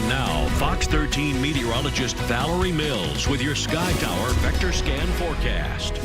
Now, Fox 13 meteorologist Valerie Mills with your Sky Tower Vector Scan forecast.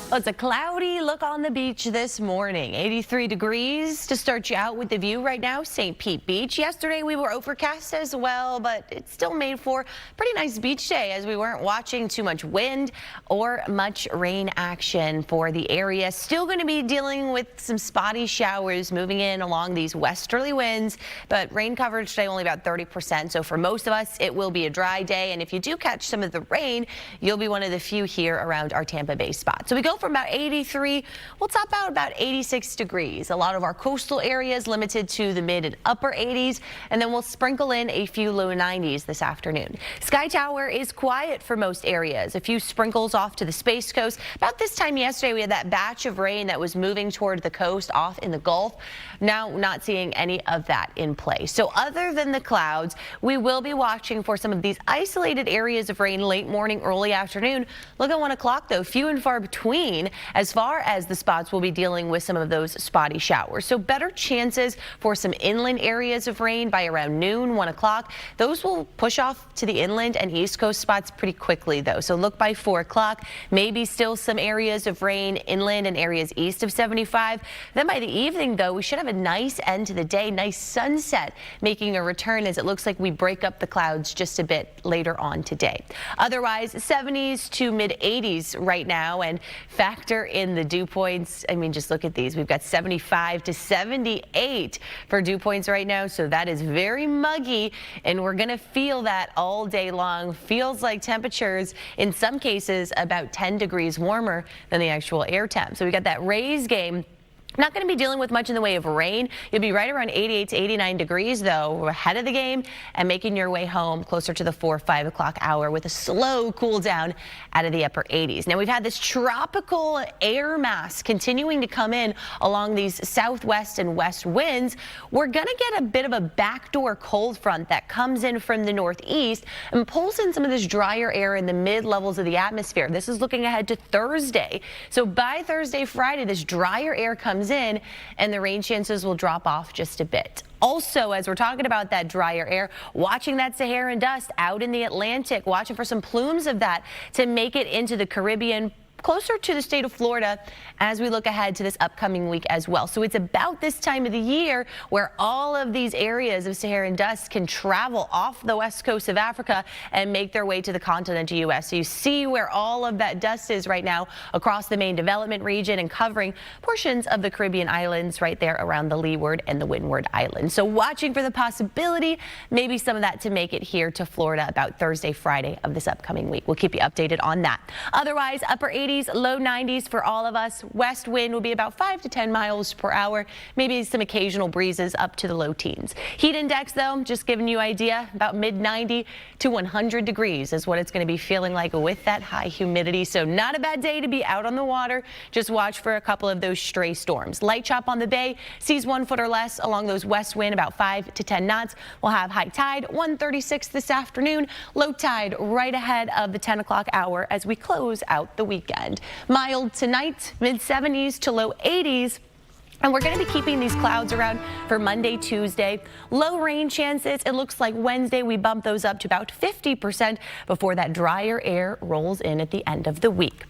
Well, it's a cloudy look on the beach this morning. 83 degrees to start you out with the view right now, St. Pete Beach. Yesterday we were overcast as well, but it still made for a pretty nice beach day as we weren't watching too much wind or much rain action for the area. Still going to be dealing with some spotty showers moving in along these westerly winds, but rain coverage today only about 30%. So for most of us, it will be a dry day. And if you do catch some of the rain, you'll be one of the few here around our Tampa Bay spot. So we go from about 83, we'll top out about 86 degrees. A lot of our coastal areas limited to the mid and upper 80s, and then we'll sprinkle in a few low 90s this afternoon. Sky Tower is quiet for most areas. A few sprinkles off to the Space Coast. About this time yesterday, we had that batch of rain that was moving toward the coast off in the Gulf. Now not seeing any of that in place. So other than the clouds, we will be watching for some of these isolated areas of rain late morning, early afternoon. Look at 1 o'clock though, few and far between as far as the spots we'll be dealing with some of those spotty showers. So better chances for some inland areas of rain by around noon, 1 o'clock. Those will push off to the inland and east coast spots pretty quickly though. So look by 4 o'clock, maybe still some areas of rain inland and areas east of 75. Then by the evening though, we should have a nice end to the day, nice sunset making a return as it looks like we break up the clouds just a bit later on today. Otherwise 70s to mid 80s right now, and factor in the dew points. I mean, just look at these. We've got 75 to 78 for dew points right now. So that is very muggy, and we're going to feel that all day long. Feels like temperatures in some cases about 10 degrees warmer than the actual air temp. So we got that Rays game. Not going to be dealing with much in the way of rain. You'll be right around 88 to 89 degrees, though. We're ahead of the game and making your way home closer to the 4 or 5 o'clock hour with a slow cool down out of the upper 80s. Now, we've had this tropical air mass continuing to come in along these southwest and west winds. We're going to get a bit of a backdoor cold front that comes in from the northeast and pulls in some of this drier air in the mid levels of the atmosphere. This is looking ahead to Thursday. So by Thursday, Friday, this drier air comes in and the rain chances will drop off just a bit. Also, as we're talking about that drier air, watching that Saharan dust out in the Atlantic, watching for some plumes of that to make it into the Caribbean, closer to the state of Florida as we look ahead to this upcoming week as well. So it's about this time of the year where all of these areas of Saharan dust can travel off the west coast of Africa and make their way to the continental U.S. So you see where all of that dust is right now across the main development region and covering portions of the Caribbean islands right there around the Leeward and the Windward Islands. So watching for the possibility, maybe some of that to make it here to Florida about Thursday, Friday of this upcoming week. We'll keep you updated on that. Otherwise, upper 80s, low 90s for all of us. West wind will be about 5 to 10 miles per hour. Maybe some occasional breezes up to the low teens. Heat index, though, just giving you an idea, about mid 90 to 100 degrees is what it's going to be feeling like with that high humidity. So not a bad day to be out on the water. Just watch for a couple of those stray storms. Light chop on the bay, seas 1 foot or less along those west wind, about 5 to 10 knots. We'll have high tide 1:36 this afternoon. Low tide right ahead of the 10 o'clock hour as we close out the weekend. Mild tonight, mid 70s to low 80s. And we're going to be keeping these clouds around for Monday, Tuesday. Low rain chances. It looks like Wednesday we bump those up to about 50% before that drier air rolls in at the end of the week.